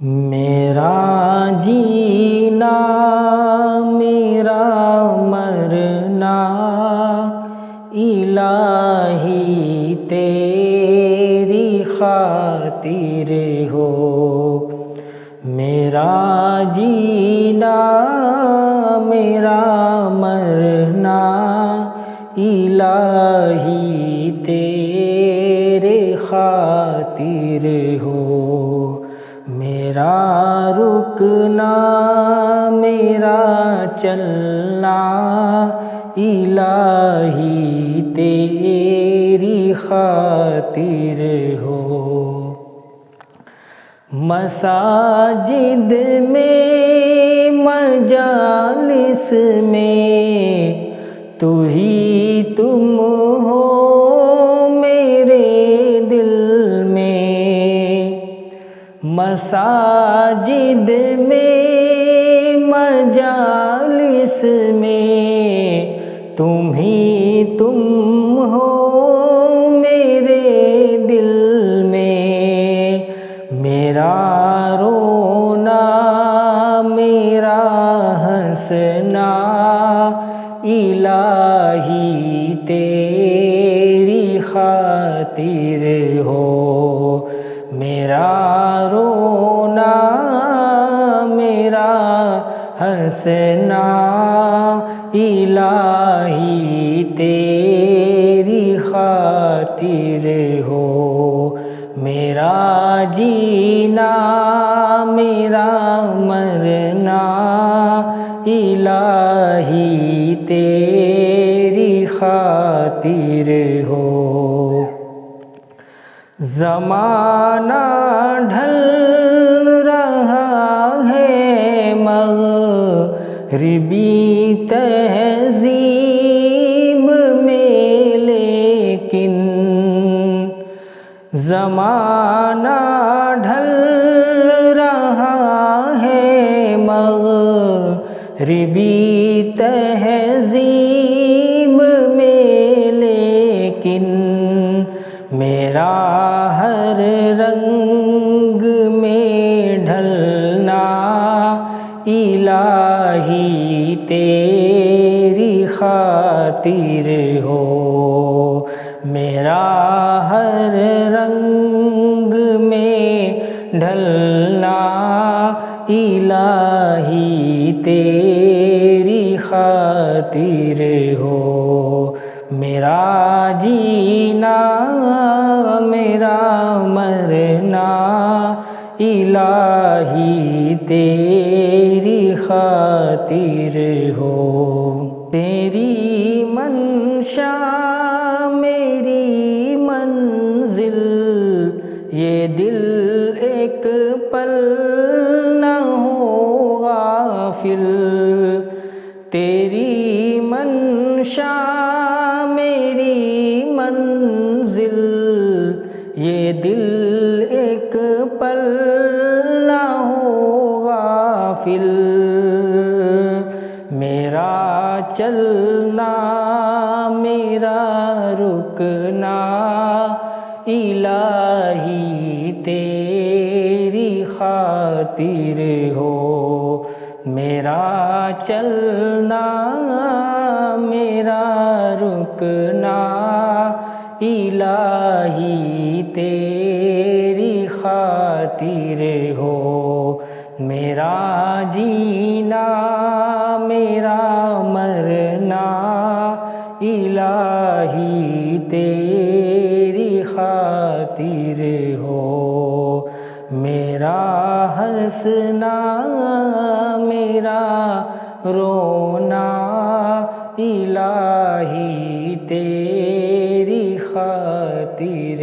میرا جینا میرا مرنا الہی تیری خاطر ہو، میرا جینا میرا مرنا الہی تیرے خاطر ہو، میرا رکنا میرا چلنا الہی تیری خاطر ہو، مساجد میں مجالس میں تو ہی تم ہو میرے دل میں، مساجد میں مجالس میں تم ہی تم ہو میرے دل میں، میرا رونا میرا ہنسنا الہی تیری خاطر ہو، میرا رونا میرا ہنسنا الہی تیری خاطر ہو، میرا جینا میرا مرنا الہی تیری خاطر ہو، زمانہ ڈھل رہا ہے مغربی تہذیب میں لیکن، زمانہ ڈھل رہا ہے مغربی تہذیب میں لیکن، میرا ہر رنگ میں ڈھلنا الہی تیری خاطر ہو، میرا ہر رنگ میں ڈھلنا الہی تیری خاطر ہو، میرا جینا میرا مرنا الہی تیری خاطر ہو، تیری منشا میری منزل، یہ دل ایک پل نہ ہو غافل، تیری منشا میری منزل، یہ دل ایک پل نہ ہو غافل، میرا چلنا میرا رکنا الہی تیری خاطر ہو، میرا چلنا میرا رکنا الہی تیری خاطر ہو، میرا جینا میرا مرنا الہی تیری خاطر ہو، میرا ہنسنا میرا رونا الہی تیری خاطر